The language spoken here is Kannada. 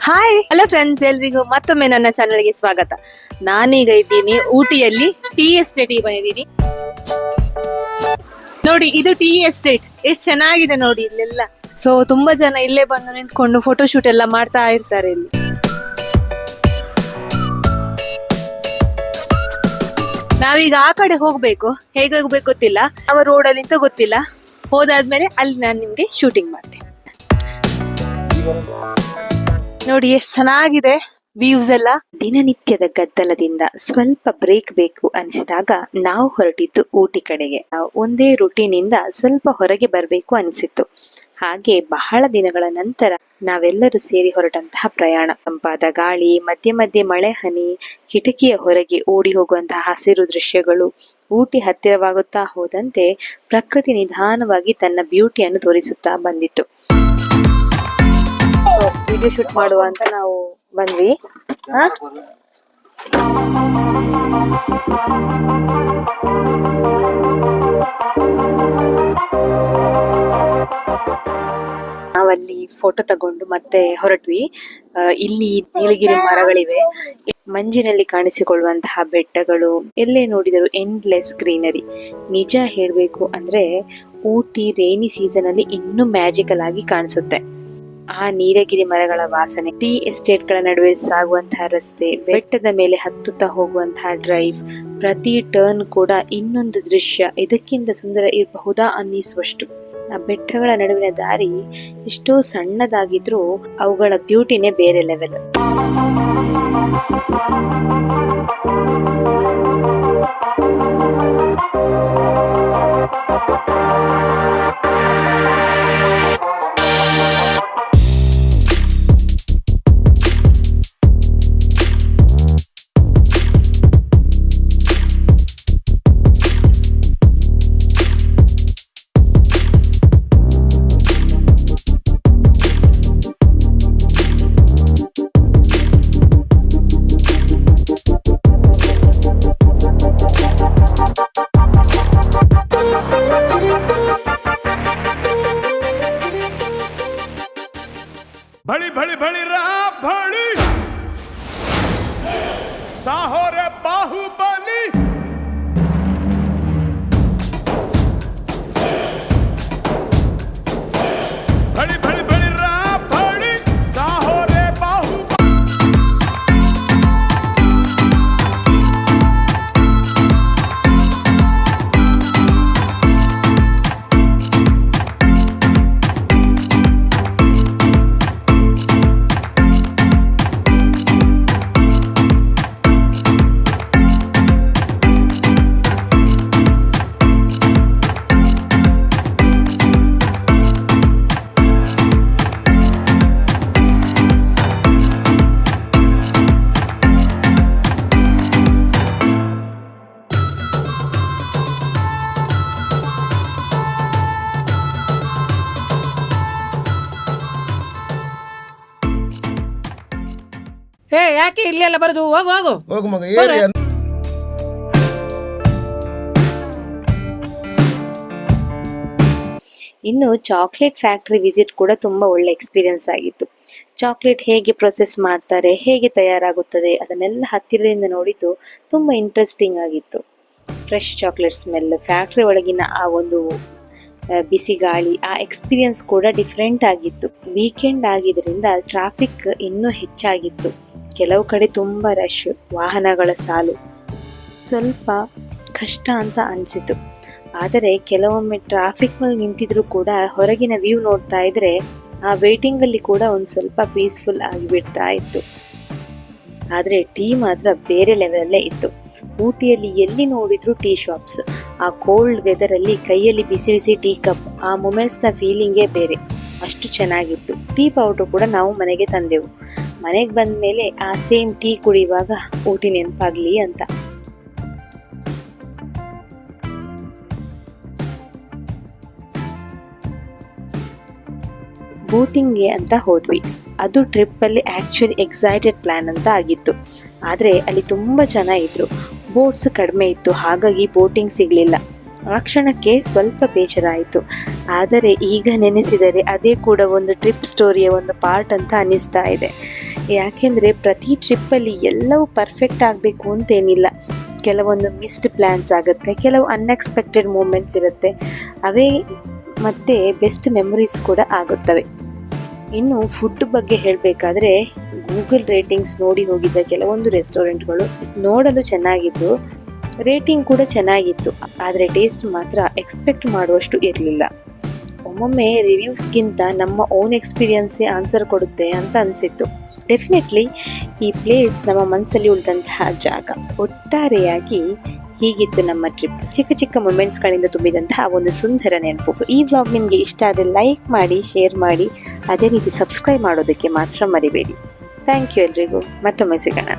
ಹಾಯ್ ಹಲೋ ಫ್ರೆಂಡ್ಸ್, ಎಲ್ರಿಗೂ ಮತ್ತೊಮ್ಮೆ ನನ್ನ ಚಾನಲ್ಗೆ ಸ್ವಾಗತ. ನಾನೀಗ ಇದ್ದೀನಿ ಊಟಿಯಲ್ಲಿ, ಟೀ ಎಸ್ಟೇಟ್ ಬಂದಿದ್ದೀನಿ. ನೋಡಿ, ಇದು ಟೀ ಎಸ್ಟೇಟ್ ಎಷ್ಟು ಚೆನ್ನಾಗಿದೆ ನೋಡಿ ಇಲ್ಲೆಲ್ಲ. ಸೊ ತುಂಬಾ ಜನ ಇಲ್ಲೇ ಬಂದು ನಿಂತ್ಕೊಂಡು ಫೋಟೋ ಶೂಟ್ ಎಲ್ಲ ಮಾಡ್ತಾ ಇರ್ತಾರೆ ಇಲ್ಲಿ. ನಾವೀಗ ಆ ಕಡೆ ಹೋಗ್ಬೇಕು, ಹೇಗೆ ಹೋಗ್ಬೇಕು ಗೊತ್ತಿಲ್ಲ, ಯಾವ ರೋಡಲ್ಲಿ ಅಂತ ಗೊತ್ತಿಲ್ಲ. ಹೋದಾದ್ಮೇಲೆ ಅಲ್ಲಿ ನಾನು ನಿಮ್ಗೆ ಶೂಟಿಂಗ್ ಮಾಡ್ತೀನಿ. ನೋಡಿ ಎಷ್ಟು ಚೆನ್ನಾಗಿದೆ ವ್ಯೂಸ್ ಎಲ್ಲ. ದಿನನಿತ್ಯದ ಗದ್ದಲದಿಂದ ಸ್ವಲ್ಪ ಬ್ರೇಕ್ ಬೇಕು ಅನಿಸಿದಾಗ ನಾವು ಹೊರಟಿದ್ದು ಊಟಿ ಕಡೆಗೆ. ಒಂದೇ ರೂಟೀನಿಂದ ಸ್ವಲ್ಪ ಹೊರಗೆ ಬರಬೇಕು ಅನಿಸಿತ್ತು. ಹಾಗೆ ಬಹಳ ದಿನಗಳ ನಂತರ ನಾವೆಲ್ಲರೂ ಸೇರಿ ಹೊರಟಂತಹ ಪ್ರಯಾಣ. ತಂಪಾದ ಗಾಳಿ, ಮಧ್ಯೆ ಮಧ್ಯೆ ಮಳೆ ಹನಿ, ಕಿಟಕಿಯ ಹೊರಗೆ ಓಡಿ ಹೋಗುವಂತಹ ಹಸಿರು ದೃಶ್ಯಗಳು. ಊಟಿ ಹತ್ತಿರವಾಗುತ್ತಾ ಹೋದಂತೆ ಪ್ರಕೃತಿ ನಿಧಾನವಾಗಿ ತನ್ನ ಬ್ಯೂಟಿಯನ್ನು ತೋರಿಸುತ್ತಾ ಬಂದಿತ್ತು. ವಿಡಿಯೋ ಶೂಟ್ ಮಾಡುವ ಅಂತ ನಾವು ಬಂದ್ವಿ. ನಾವಲ್ಲಿ ಫೋಟೋ ತಗೊಂಡು ಮತ್ತೆ ಹೊರಟ್ವಿ. ಇಲ್ಲಿ ನೀಲಗಿರಿ ಮರಗಳಿವೆ, ಮಂಜಿನಲ್ಲಿ ಕಾಣಿಸಿಕೊಳ್ಳುವಂತಹ ಬೆಟ್ಟಗಳು, ಎಲ್ಲೇ ನೋಡಿದರೂ ಎಂಡ್ಲೆಸ್ ಗ್ರೀನರಿ. ನಿಜ ಹೇಳ್ಬೇಕು ಅಂದ್ರೆ ಊಟಿ ರೈನಿ ಸೀಸನ್ ಅಲ್ಲಿ ಇನ್ನೂ ಮ್ಯಾಜಿಕಲ್ ಆಗಿ ಕಾಣಿಸುತ್ತೆ. ಆ ನೀಲಗಿರಿ ಮರಗಳ ವಾಸನೆ, ಟೀ ಎಸ್ಟೇಟ್ ಗಳ ನಡುವೆ ಸಾಗುವಂತಹ ರಸ್ತೆ, ಬೆಟ್ಟದ ಮೇಲೆ ಹತ್ತುತ್ತಾ ಹೋಗುವಂತಹ ಡ್ರೈವ್, ಪ್ರತಿ ಟರ್ನ್ ಕೂಡ ಇನ್ನೊಂದು ದೃಶ್ಯ ಇದಕ್ಕಿಂತ ಸುಂದರ ಇರಬಹುದಾ ಅನ್ನಿಸುವಷ್ಟು. ಆ ಬೆಟ್ಟಗಳ ನಡುವಿನ ದಾರಿ ಎಷ್ಟೋ ಸಣ್ಣದಾಗಿದ್ರೂ ಅವುಗಳ ಬ್ಯೂಟಿನೇ ಬೇರೆ ಲೆವೆಲ್. भड़ी भड़ी भड़ी रहा भड़ी साहो रे बाहुबली भड़ी भड़ी भड़ी रहा भड़ी साहो रे बाहुबली. ಯಾಕೆ ಇಲ್ಲಿ ಎಲ್ಲ ಬರೋದು? ಹೋಗು ಹೋಗು ಹೋಗು ಮಗ. ಇನ್ನು ಚಾಕ್ಲೇಟ್ ಫ್ಯಾಕ್ಟರಿ ವಿಸಿಟ್ ಕೂಡ ತುಂಬಾ ಒಳ್ಳೆ ಎಕ್ಸ್ಪೀರಿಯನ್ಸ್ ಆಗಿತ್ತು. ಚಾಕ್ಲೇಟ್ ಹೇಗೆ ಪ್ರೊಸೆಸ್ ಮಾಡ್ತಾರೆ, ಹೇಗೆ ತಯಾರಾಗುತ್ತದೆ, ಅದನ್ನೆಲ್ಲ ಹತ್ತಿರದಿಂದ ನೋಡಿದ್ದು ತುಂಬಾ ಇಂಟ್ರೆಸ್ಟಿಂಗ್ ಆಗಿತ್ತು. ಫ್ರೆಶ್ ಚಾಕ್ಲೇಟ್ ಸ್ಮೆಲ್, ಫ್ಯಾಕ್ಟರಿ ಒಳಗಿನ ಆ ಒಂದು ಬಿಸಿ ಗಾಳಿ, ಆ ಎಕ್ಸ್ಪೀರಿಯನ್ಸ್ ಕೂಡ ಡಿಫ್ರೆಂಟ್ ಆಗಿತ್ತು. ವೀಕೆಂಡ್ ಆಗಿದ್ರಿಂದ ಟ್ರಾಫಿಕ್ ಇನ್ನೂ ಹೆಚ್ಚಾಗಿತ್ತು. ಕೆಲವು ಕಡೆ ತುಂಬಾ ರಶ್, ವಾಹನಗಳ ಸಾಲು, ಸ್ವಲ್ಪ ಕಷ್ಟ ಅಂತ ಅನಿಸಿತು. ಆದರೆ ಕೆಲವೊಮ್ಮೆ ಟ್ರಾಫಿಕ್ ನಲ್ಲಿ ನಿಂತಿದ್ರು ಕೂಡ ಹೊರಗಿನ ವ್ಯೂ ನೋಡ್ತಾ ಇದ್ರೆ ಆ ವೇಟಿಂಗ್ ಅಲ್ಲಿ ಕೂಡ ಒಂದು ಸ್ವಲ್ಪ ಪೀಸ್ಫುಲ್ ಆಗಿಬಿಡ್ತಾ ಇತ್ತು. ಆದ್ರೆ ಟೀ ಮಾತ್ರ ಬೇರೆ ಲೆವೆಲಲ್ಲೇ ಇತ್ತು. ಊಟಿಯಲ್ಲಿ ಎಲ್ಲಿ ನೋಡಿದ್ರು ಟೀ ಶಾಪ್ಸ್, ಆ ಕೋಲ್ಡ್ ವೆದರ್ ಅಲ್ಲಿ ಕೈಯಲ್ಲಿ ಬಿಸಿ ಬಿಸಿ ಟೀ ಕಪ್, ಆ ಮೊಮೆಂಟ್ಸ್ ನ ಫೀಲಿಂಗೇ ಬೇರೆ, ಅಷ್ಟು ಚೆನ್ನಾಗಿತ್ತು. ಟೀ ಪೌಡರ್ ಕೂಡ ನಾವು ಮನೆಗೆ ತಂದೆವು. ಮನೆಗೆ ಬಂದ ಮೇಲೆ ಆ ಸೇಮ್ ಟೀ ಕುಡಿಯುವಾಗ ಊಟಿ ನೆನಪಾಗ್ಲಿ ಅಂತ. ಬೋಟಿಂಗ್ಗೆ ಅಂತ ಹೋದ್ವಿ. ಅದು ಟ್ರಿಪ್ ಅಲ್ಲಿ ಆಕ್ಚುಲಿ ಎಕ್ಸೈಟೆಡ್ ಪ್ಲಾನ್ ಅಂತ ಆಗಿತ್ತು. ಆದ್ರೆ ಅಲ್ಲಿ ತುಂಬಾ ಜನ ಇದ್ರು, ಬೋಟ್ಸ್ ಕಡಿಮೆ ಇತ್ತು, ಹಾಗಾಗಿ ಬೋಟಿಂಗ್ ಸಿಗ್ಲಿಲ್ಲ. ಆ ಕ್ಷಣಕ್ಕೆ ಸ್ವಲ್ಪ ಬೇಜಾರ ಆಯಿತು. ಆದರೆ ಈಗ ನೆನೆಸಿದರೆ ಅದೇ ಕೂಡ ಒಂದು ಟ್ರಿಪ್ ಸ್ಟೋರಿಯ ಒಂದು ಪಾರ್ಟ್ ಅಂತ ಅನ್ನಿಸ್ತಾ ಇದೆ. ಯಾಕೆಂದರೆ ಪ್ರತಿ ಟ್ರಿಪ್ಪಲ್ಲಿ ಎಲ್ಲವೂ ಪರ್ಫೆಕ್ಟ್ ಆಗಬೇಕು ಅಂತೇನಿಲ್ಲ. ಕೆಲವೊಂದು ಮಿಸ್ಡ್ ಪ್ಲ್ಯಾನ್ಸ್ ಆಗುತ್ತೆ, ಕೆಲವು ಅನ್ಎಕ್ಸ್ಪೆಕ್ಟೆಡ್ ಮೂಮೆಂಟ್ಸ್ ಇರುತ್ತೆ, ಅವೇ ಮತ್ತೆ ಬೆಸ್ಟ್ ಮೆಮೊರೀಸ್ ಕೂಡ ಆಗುತ್ತವೆ. ಇನ್ನು ಫುಡ್ ಬಗ್ಗೆ ಹೇಳಬೇಕಾದ್ರೆ ಗೂಗಲ್ ರೇಟಿಂಗ್ಸ್ ನೋಡಿ ಹೋಗಿದ್ದ ಕೆಲವೊಂದು ರೆಸ್ಟೋರೆಂಟ್ಗಳು ನೋಡಲು ಚೆನ್ನಾಗಿದ್ದು, ರೇಟಿಂಗ್ ಕೂಡ ಚೆನ್ನಾಗಿತ್ತು. ಆದರೆ ಟೇಸ್ಟ್ ಮಾತ್ರ ಎಕ್ಸ್ಪೆಕ್ಟ್ ಮಾಡುವಷ್ಟು ಇರಲಿಲ್ಲ. ಒಮ್ಮೊಮ್ಮೆ ರಿವ್ಯೂಸ್ಗಿಂತ ನಮ್ಮ ಓನ್ ಎಕ್ಸ್ಪೀರಿಯನ್ಸೇ ಆನ್ಸರ್ ಕೊಡುತ್ತೆ ಅಂತ ಅನಿಸಿತ್ತು. ಡೆಫಿನೆಟ್ಲಿ ಈ ಪ್ಲೇಸ್ ನಮ್ಮ ಮನಸ್ಸಲ್ಲಿ ಉಳಿದಂತಹ ಜಾಗ. ಒಟ್ಟಾರೆಯಾಗಿ ಹೀಗಿತ್ತು ನಮ್ಮ ಟ್ರಿಪ್. ಚಿಕ್ಕ ಚಿಕ್ಕ ಮೊಮೆಂಟ್ಸ್ಗಳಿಂದ ತುಂಬಿದಂತಹ ಒಂದು ಸುಂದರ ನೆನಪು. ಸೊ ಈ ವ್ಲಾಗ್ ನಿಮಗೆ ಇಷ್ಟ ಆದರೆ ಲೈಕ್ ಮಾಡಿ, ಶೇರ್ ಮಾಡಿ, ಅದೇ ರೀತಿ ಸಬ್ಸ್ಕ್ರೈಬ್ ಮಾಡೋದಕ್ಕೆ ಮಾತ್ರ ಮರಿಬೇಡಿ. ಥ್ಯಾಂಕ್ ಯು ಎಲ್ರಿಗೂ. ಮತ್ತೊಮ್ಮೆ ಸಿಗೋಣ.